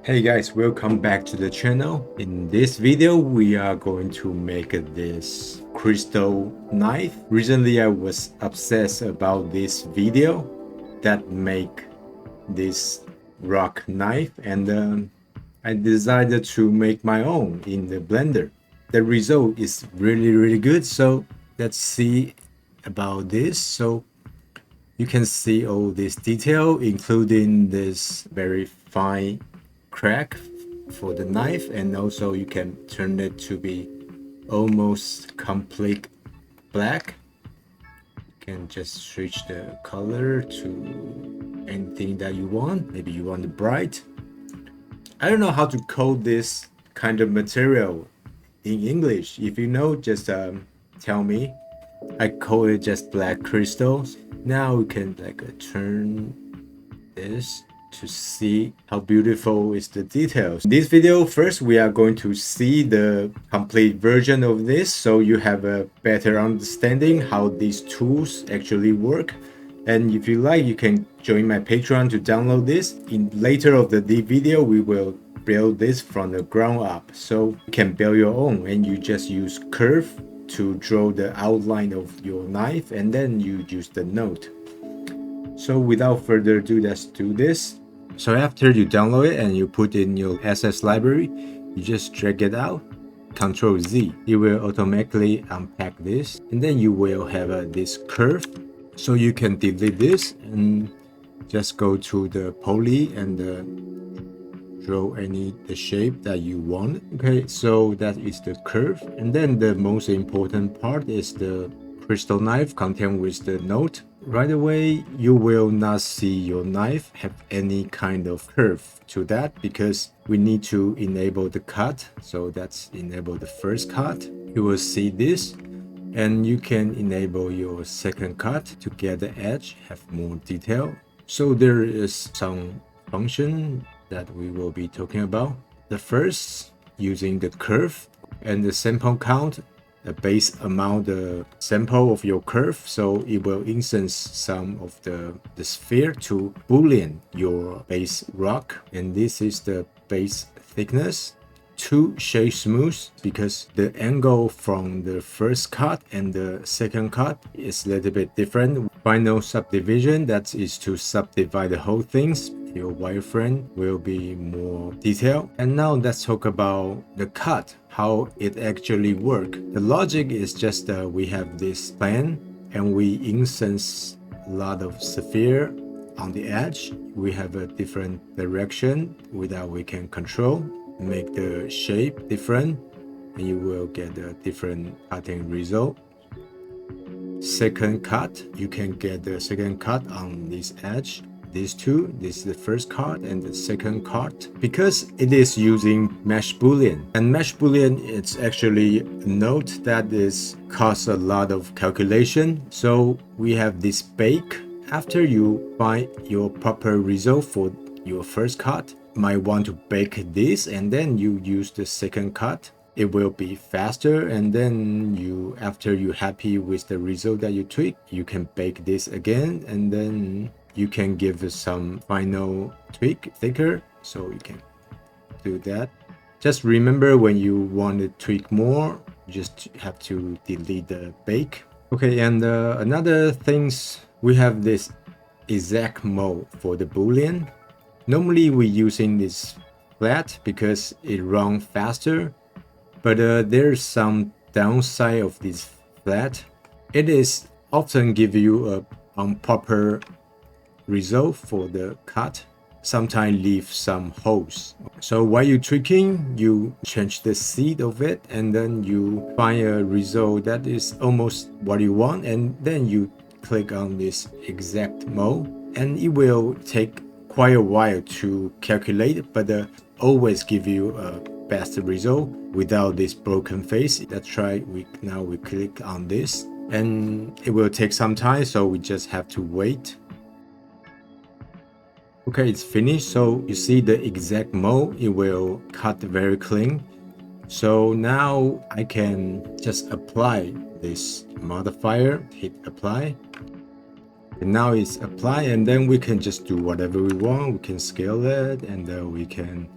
Hey guys, welcome back to the channel. In this video, we are going to make this crystal knife. Recently, I was obsessed about this video that make this rock knife, and I decided to make my own in the blender. The result is really good. So let's see about this. So you can see all this detail, including this very fine crack for the knife, and also you can turn it to be almost complete black. You can just switch the color to anything that you want. Maybe you want it bright. I don't know how to code this kind of material in English. If you know, just tell me. I call it just black crystals. Now we can turn this to see how beautiful is the details. In this video, first we are going to see the complete version of this, so you have a better understanding how these tools actually work. And if you like, you can join my Patreon to download this. In later of the video, we will build this from the ground up, so you can build your own, and you just use curve to draw the outline of your knife, and then you use the note. So without further ado, let's do this. So after you download it and you put in your assets library, you just drag it out, Ctrl Z. It will automatically unpack this, and then you will have this curve. So you can delete this and just go to the poly and draw the shape that you want. Okay, so that is the curve, and then the most important part is the crystal knife contained with the note. Right away, you will not see your knife have any kind of curve to that, because we need to enable the cut. So that's enable the first cut. You will see this, and you can enable your second cut to get the edge have more detail. So there is some function that we will be talking about. The first, using the curve and the sample count, the base amount, the sample of your curve, so it will instance some of the sphere to boolean your base rock, and this is the base thickness. 2 shade smooth, because the angle from the first cut and the second cut is a little bit different. Final subdivision, that is to subdivide the whole things. Your wireframe will be more detailed. And now let's talk about the cut, how it actually works. The logic is just we have this plane and we instance a lot of sphere on the edge. We have a different direction that we can control, make the shape different, and you will get a different cutting result. Second cut, you can get the second cut on this edge. These two, this is the first cut and the second cut, because it is using mesh boolean, and mesh boolean, it's actually a note that is costs a lot of calculation. So we have this bake. After you find your proper result for your first cut, might want to bake this, and then you use the second cut. It will be faster, and then after you're happy with the result that you tweak, you can bake this again, and then you can give it some final tweak thicker, so you can do that. Just remember, when you want to tweak more, you just have to delete the bake. Okay, and another things, we have this exact mode for the boolean. Normally we're using this flat because it runs faster, but there's some downside of this flat. It is often give you a improper result for the cut, sometimes leave some holes. So while you're tweaking, you change the seed of it, and then you find a result that is almost what you want, and then you click on this exact mode, and it will take quite a while to calculate, but always give you a best result without this broken face. Let's try. Now we click on this, and it will take some time, so we just have to wait. Okay, it's finished. So you see the exact mode, it will cut very clean. So now I can just apply this modifier, hit apply. And now it's applied, and then we can just do whatever we want. We can scale it, and we can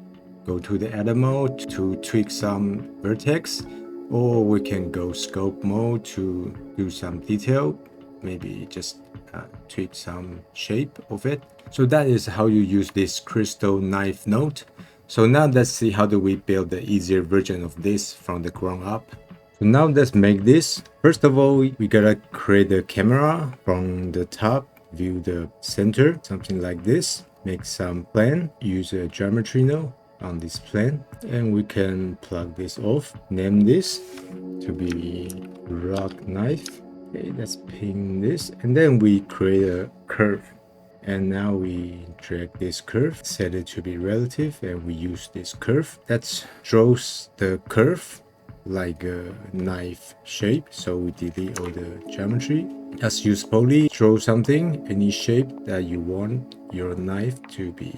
go to the edit mode to tweak some vertex, or we can go scope mode to do some detail, maybe just tweak some shape of it. So that is how you use this crystal knife node. So now let's see how do we build the easier version of this from the ground up. So now let's make this. First of all, we gotta create a camera from the top, view the center, something like this. Make some plane, use a geometry node on this plane, and we can plug this off. Name this to be rock knife. Okay, let's ping this, and then we create a curve. And now we drag this curve, set it to be relative, and we use this curve. That draws the curve like a knife shape. So we delete all the geometry. Just use poly, draw something, any shape that you want your knife to be.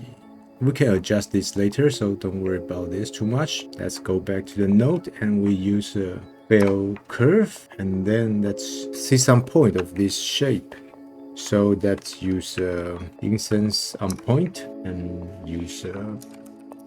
We can adjust this later, so don't worry about this too much. Let's go back to the node and we use a fill curve, and then let's see some point of this shape. So let's use instance on point and use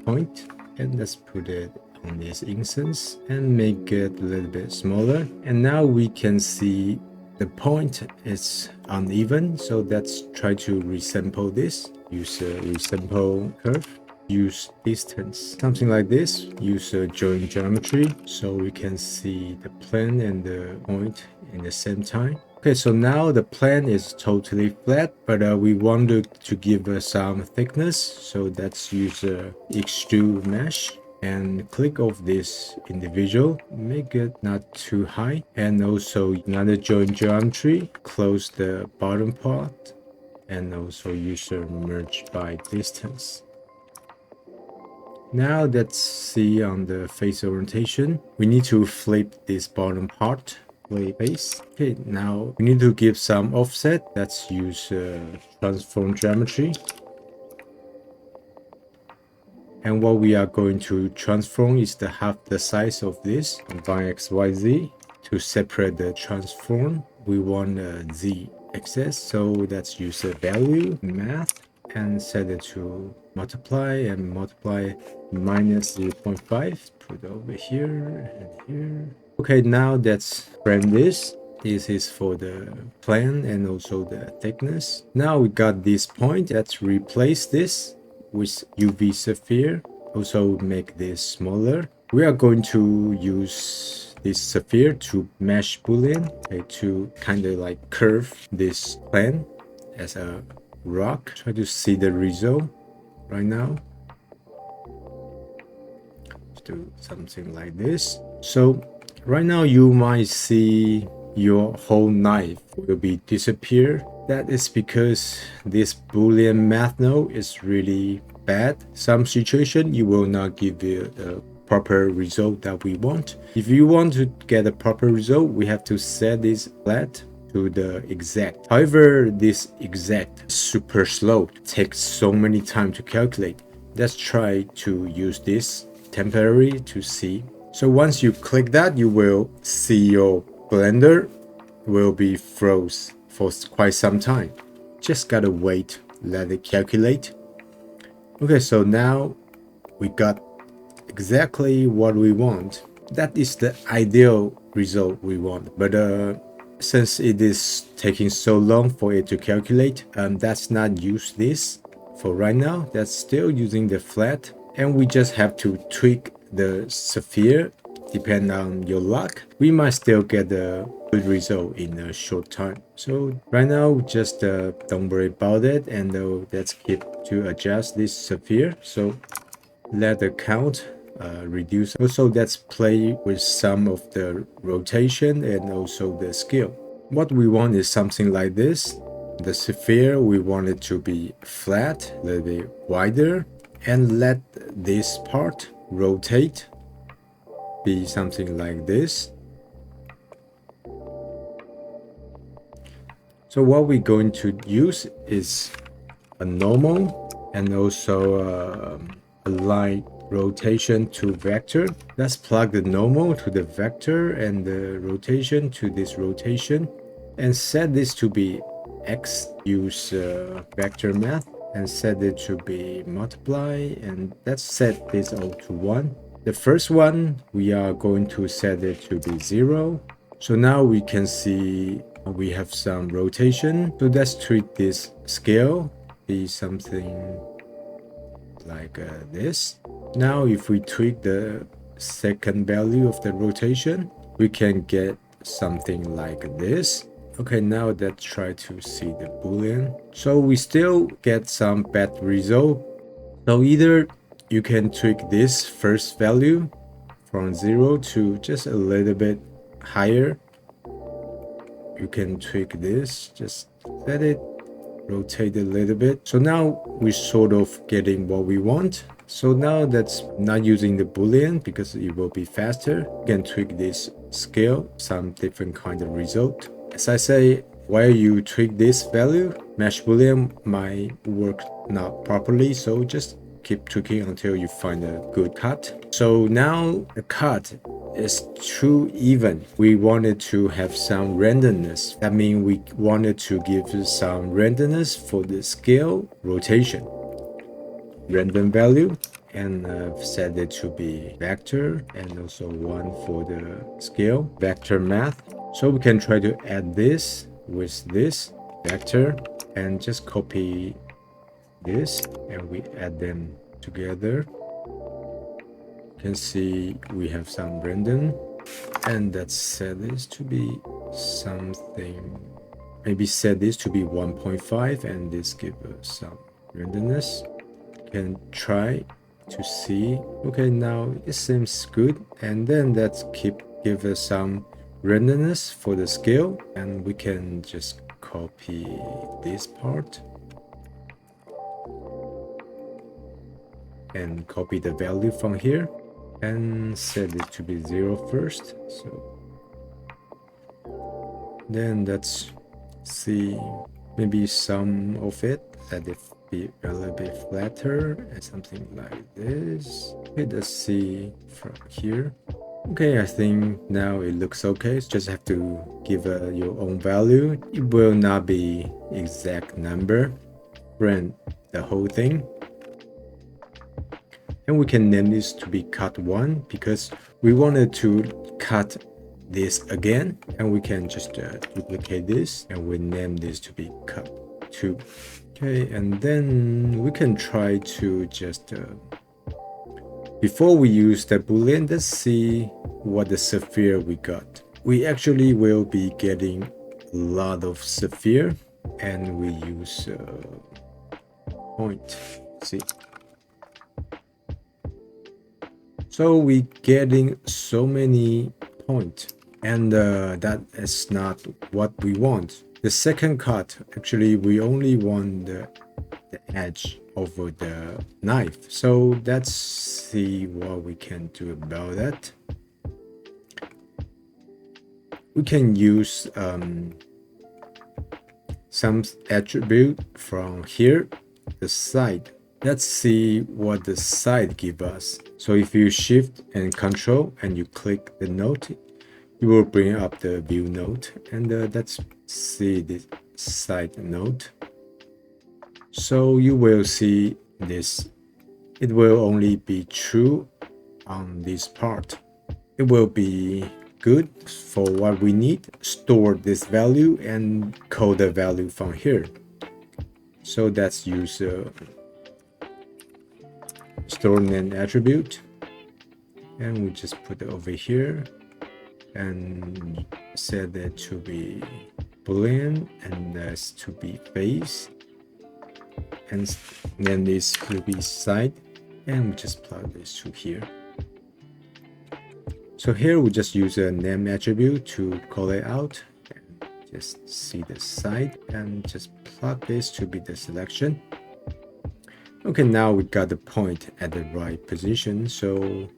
point, and let's put it on this instance and make it a little bit smaller. And now we can see the point is uneven, so let's try to resample this. Use a resample curve, use distance, something like this. Use a join geometry so we can see the plane and the point in the same time. Okay, so now the plane is totally flat, but we wanted to give some thickness, so let's use extrude mesh and click off this individual, make it not too high, and also another join geometry, close the bottom part, and also use a merge by distance. Now let's see on the face orientation, we need to flip this bottom part. Base. Okay, now we need to give some offset. Let's use transform geometry. And what we are going to transform is the half the size of this. Combine XYZ to separate the transform. We want a Z axis, so let's use a value math and set it to multiply and multiply minus 0.5. Put over here and here. Okay, now let's frame this. This is for the plane and also the thickness. Now we got this point. Let's replace this with UV sphere. Also make this smaller. We are going to use this sphere to mesh boolean, okay, to kind of like curve this plane as a rock. Try to see the result right now. Let's do something like this. So right now you might see your whole knife will be disappear. That is because this boolean math node is really bad. Some situation you will not give you the proper result that we want. If you want to get a proper result, we have to set this flat to the exact. However, this exact is super slow. It takes so many time to calculate. Let's try to use this temporary to see. So once you click that, you will see your blender will be froze for quite some time. Just gotta wait, let it calculate. Okay, so now we got exactly what we want. That is the ideal result we want. But since it is taking so long for it to calculate, that's not use this for right now. That's still using the flat, and we just have to tweak the sphere. Depend on your luck, we might still get a good result in a short time. So right now, just don't worry about it, and let's keep to adjust this sphere. So let the count reduce. Also, let's play with some of the rotation and also the scale. What we want is something like this. The sphere, we want it to be flat, a little bit wider, and let this part rotate, be something like this. So what we're going to use is a normal and also a line rotation to vector. Let's plug the normal to the vector and the rotation to this rotation and set this to be X. Use vector math and set it to be multiply, and let's set this all to 1. The first one, we are going to set it to be 0. So now we can see we have some rotation. So let's treat this scale be something like this. Now if we tweak the second value of the rotation, we can get something like this. Okay, now let's try to see the boolean. So we still get some bad result. So either you can tweak this first value from 0 to just a little bit higher. You can tweak this, just let it rotate a little bit. So now we're sort of getting what we want. So now that's not using the boolean because it will be faster. You can tweak this scale, some different kind of result. As I say, while you tweak this value, mesh boolean might work not properly. So just keep tweaking until you find a good cut. So now the cut is too even. We wanted to have some randomness. That means we wanted to give some randomness for the scale rotation. Random value, and set it to be vector, and also 1 for the scale vector math. So we can try to add this with this vector and just copy this, and we add them together. You can see we have some random, and let's set this to be something, maybe set this to be 1.5, and this give us some randomness. You can try to see. Okay, now it seems good, and then let's give us some randomness for the scale, and we can just copy this part and copy the value from here and set it to be 0 first. So then let's see, maybe some of it, let it be a little bit flatter and something like this. Okay, let's see from here. Okay, I think now it looks okay. So just have to give your own value. It will not be exact number. Run the whole thing. And we can name this to be cut 1 because we wanted to cut this again. And we can just duplicate this, and we name this to be cut 2. Okay, and then we can try to just before we use the boolean, let's see what the sphere we got. We actually will be getting a lot of sphere, and we use point. See, so we getting so many points, and that is not what we want. The second cut, actually, we only want the edge over the knife. So let's see what we can do about that. We can use some attribute from here, the side. Let's see what the side give us. So if you shift and control and you click the node, you will bring up the view node, and let's see the side node. So you will see this. It will only be true on this part. It will be good for what we need. Store this value and code the value from here. So that's use store name attribute, and we just put it over here and set it to be boolean, and that's to be face, and then this will be side, and we just plug this to here. So here we just use a name attribute to call it out, and just see the side, and just plug this to be the selection. Okay, now we got the point at the right position, so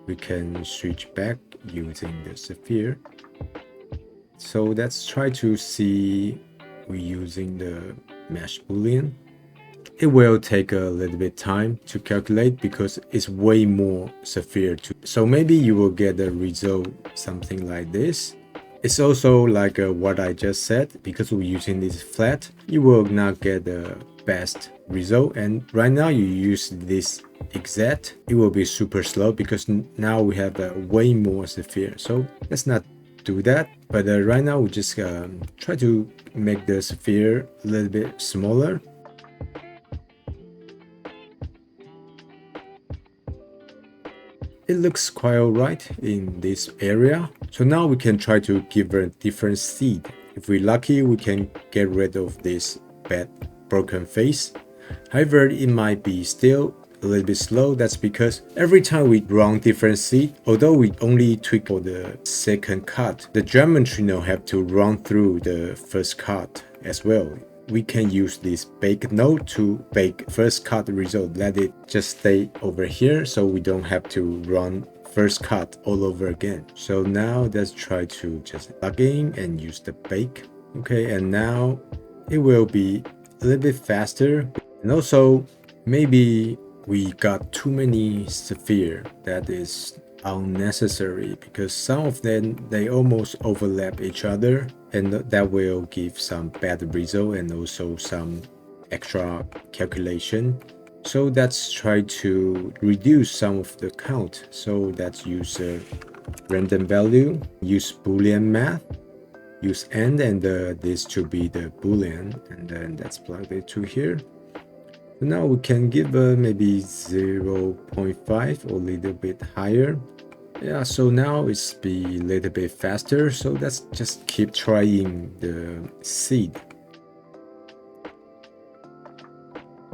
we can switch back using the sphere. So let's try to see we're using the mesh boolean. It will take a little bit time to calculate because it's way more sphere to. So maybe you will get a result something like this. It's also like what I just said, because we're using this flat, you will not get the best result. And right now you use this exact, it will be super slow because now we have way more sphere. So let's not do that. But right now we just try to make the sphere a little bit smaller. It looks quite alright in this area. So now we can try to give a different seed. If we're lucky, we can get rid of this bad broken face. However, it might be still a little bit slow. That's because every time we run different seed, although we only tweak for the second cut, the geometry node have to run through the first cut as well. We can use this bake node to bake first cut result. Let it just stay over here so we don't have to run first cut all over again. So now let's try to just plug in and use the bake. Okay, and now it will be a little bit faster. And also maybe we got too many sphere that is unnecessary because some of them they almost overlap each other, and that will give some bad result and also some extra calculation. So let's try to reduce some of the count. So let's use a random value, use Boolean math, use AND, and this to be the Boolean, and then let's plug it to here. So now we can give maybe 0.5 or a little bit higher. Yeah, so now it's be a little bit faster. So let's just keep trying the seed.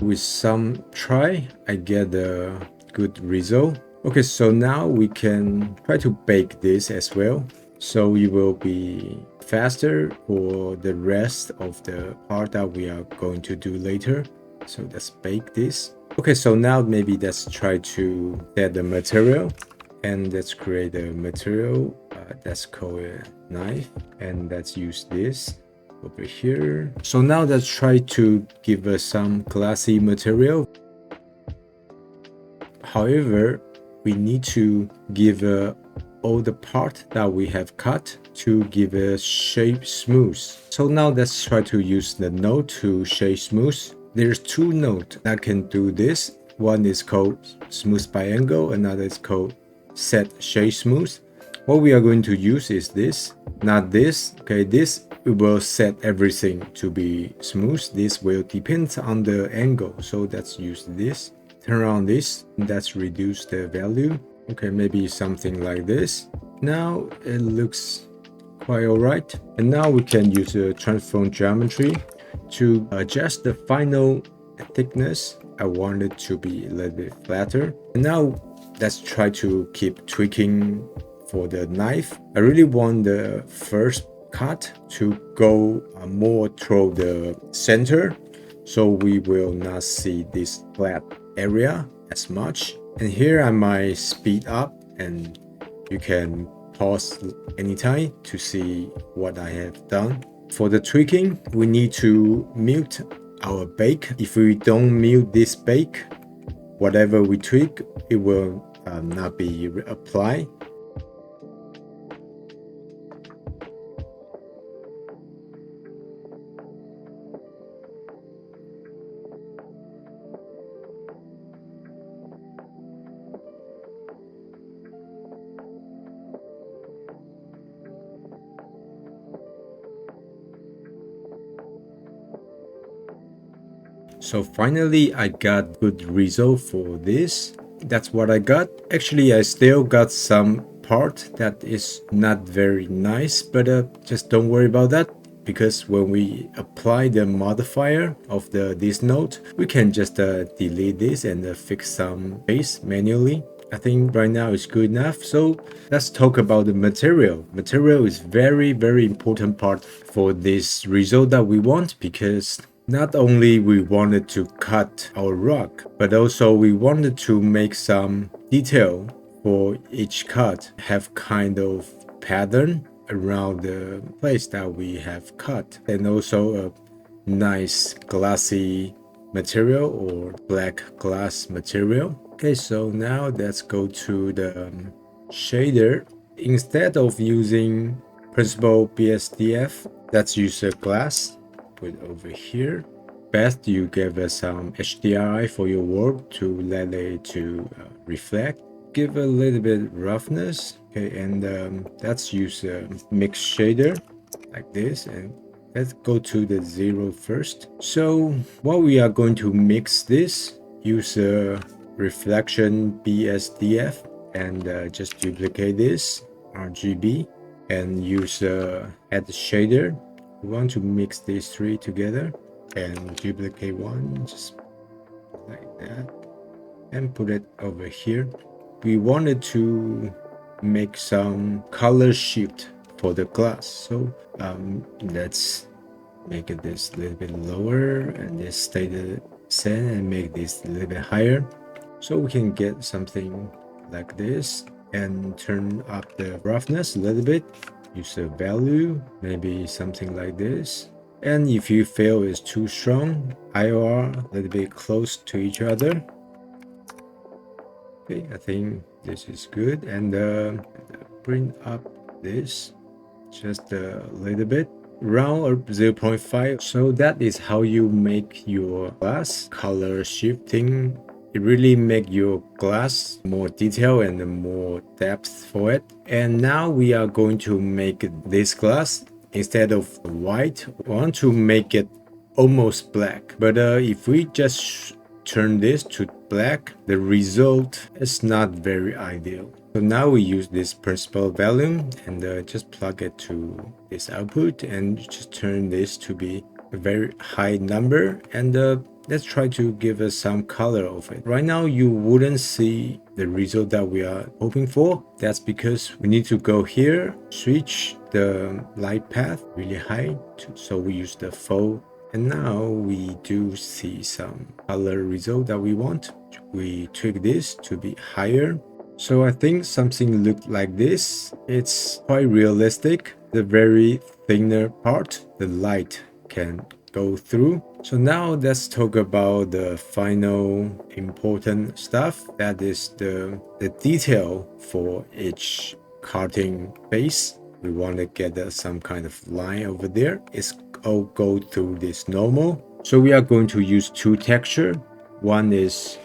With some try, I get a good result. Okay, so now we can try to bake this as well. So it will be faster for the rest of the part that we are going to do later. So let's bake this. Okay, so now maybe let's try to add the material, and let's create a material. Let's call it knife, and let's use this over here. So now let's try to give us some glassy material. However, we need to give all the part that we have cut to give a shape smooth. So now let's try to use the node to shape smooth. There's two nodes that can do this. One is called smooth by angle, another is called set shape smooth. What we are going to use is this, not this. Okay, this will set everything to be smooth. This will depend on the angle. So let's use this. Turn on this. Let's reduce the value. Okay, maybe something like this. Now it looks quite alright. And now we can use the transform geometry to adjust the final thickness. I want it to be a little bit flatter. And now let's try to keep tweaking for the knife. I really want the first cut to go more toward the center, so we will not see this flat area as much. And here I might speed up, and you can pause anytime to see what I have done. For the tweaking, we need to mute our bake. If we don't mute this bake, whatever we tweak, it will not be applied. So finally, I got good result for this. That's what I got. Actually, I still got some part that is not very nice, but just don't worry about that, because when we apply the modifier of this node, we can just delete this and fix some base manually. I think right now it's good enough. So let's talk about the material. Material is very important part for this result that we want, because not only we wanted to cut our rock, but also we wanted to make some detail for each cut, have kind of pattern around the place that we have cut, and also a nice glassy material or black glass material. Okay, so now let's go to the shader. Instead of using principal BSDF, let's use a glass. Put it over here. best you give us some HDRI for your work to let it to reflect. Give a little bit roughness, okay, and let's use a mix shader like this, and let's go to the 0 first. So what we are going to mix this, use a reflection BSDF and just duplicate this RGB and use add shader. We want to mix these three together and duplicate one just like that and put it over here. We wanted to make some color shift for the glass, so let's make it this a little bit lower and this stay the same and make this a little bit higher, so we can get something like this and turn up the roughness a little bit. Use a value, maybe something like this. And if you feel it's too strong, IOR a little bit close to each other. Okay, I think this is good. And bring up this just a little bit, round or 0.5. So that is how you make your glass color shifting. It really make your glass more detail and more depth for it. And now we are going to make this glass, instead of white, we want to make it almost black. But if we just turn this to black, the result is not very ideal. So now we use this principal value and just plug it to this output and just turn this to be a very high number, and let's try to give us some color of it. Right now you wouldn't see the result that we are hoping for. That's because we need to go here, switch the light path really high so we use the full, and now we do see some color result that we want. We tweak this to be higher. So I think something looked like this. It's quite realistic. The very thinner part, the light can go through. So now let's talk about the final important stuff. That is the detail for each carting base. We want to get some kind of line over there. It's all go through this normal. So we are going to use two texture. One is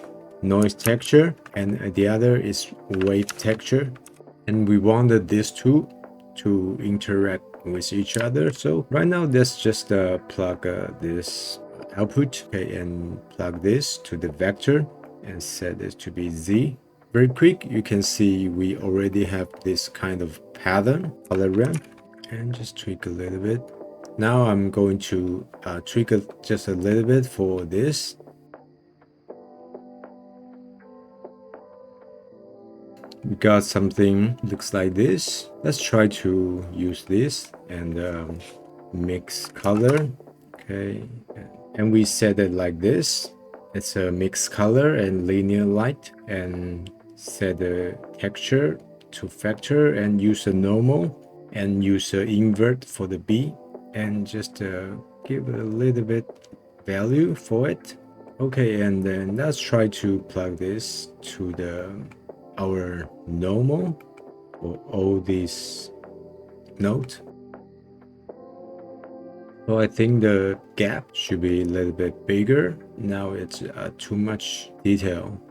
noise texture and the other is wave texture, and we wanted these two to interact with each other. So right now let's just plug this output, okay, and plug this to the vector and set this to be Z. Very quick, you can see we already have this kind of pattern color ramp, and just tweak a little bit. Now I'm going to tweak it just a little bit for this. We got something looks like this. Let's try to use this and mix color. Okay, and we set it like this. It's a mixed color and linear light, and set the texture to factor and use a normal and use a invert for the B, and just give a little bit value for it. Okay, and then let's try to plug this to the our normal for all these nodes. So I think the gap should be a little bit bigger. Now it's too much detail.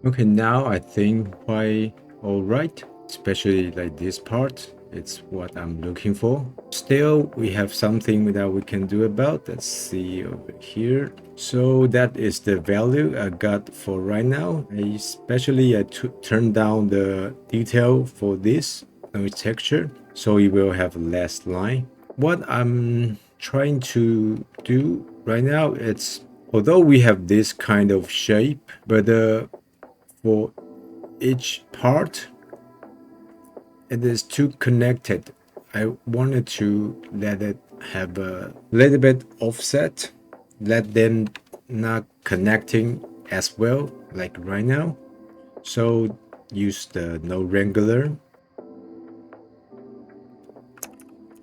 Okay, now I think quite all right, especially like this part. It's what I'm looking for. Still, we have something that we can do about. Let's see over here. So that is the value I got for right now. Especially I turned down the detail for this noise texture, so it will have less line. What I'm trying to do right now, it's although we have this kind of shape, but for each part it is too connected. I wanted to let it have a little bit offset, let them not connecting as well like right now. So use the no wrangler.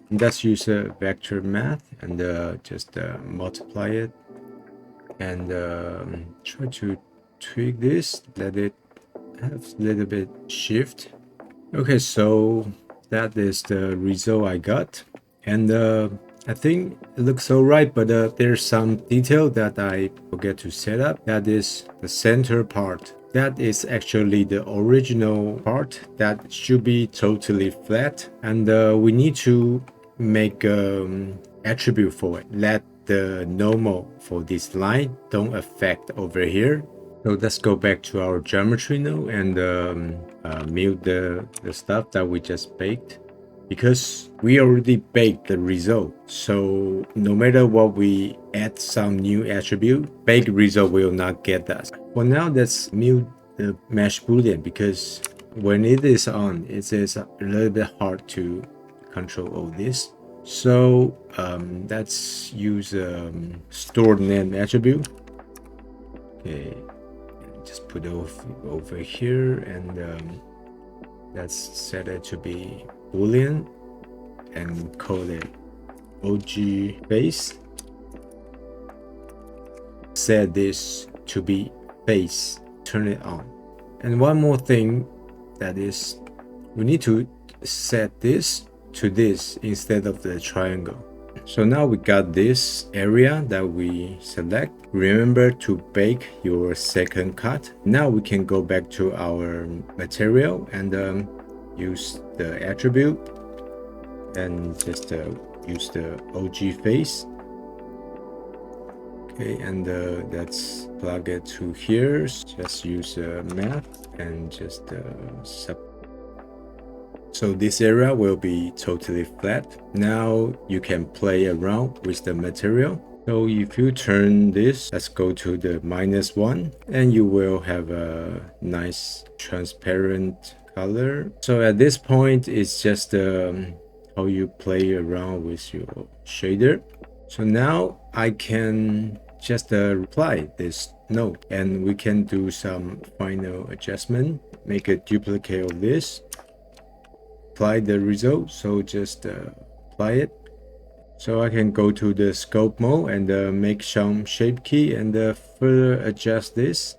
Let's use a vector math and just multiply it and try to tweak this, let it have a little bit shift. Okay, so that is the result I got, and I think it looks alright, but there's some detail that I forget to set up. That is the center part. That is actually the original part that should be totally flat, and we need to make attribute for it. Let the normal for this line don't affect over here. So let's go back to our geometry node and mute the stuff that we just baked, because we already baked the result. So no matter what we add some new attribute, baked result will not get that. For now, let's mute the mesh boolean, because when it is on, it is a little bit hard to control all this. So let's use stored name attribute. Okay, just put it over here, and let's set it to be boolean and call it OG face. Set this to be face, turn it on. And one more thing, that is, we need to set this to this instead of the triangle. So now we got this area that we select. Remember to bake your second cut. Now we can go back to our material and use the attribute and just use the OG face. Okay, and let's plug it to here. Just use math and just sub. So this area will be totally flat. Now you can play around with the material. So if you turn this, let's go to the -1, and you will have a nice transparent color. So at this point, it's just how you play around with your shader. So now I can just apply this node, and we can do some final adjustment, make a duplicate of this, apply the result. So just apply it. So I can go to the scope mode and make some shape key and further adjust this.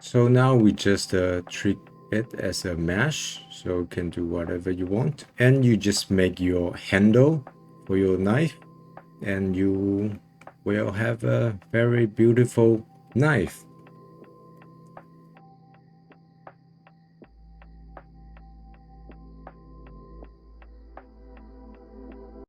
So now we just treat it as a mesh, so you can do whatever you want. And you just make your handle for your knife, and you will have a very beautiful knife.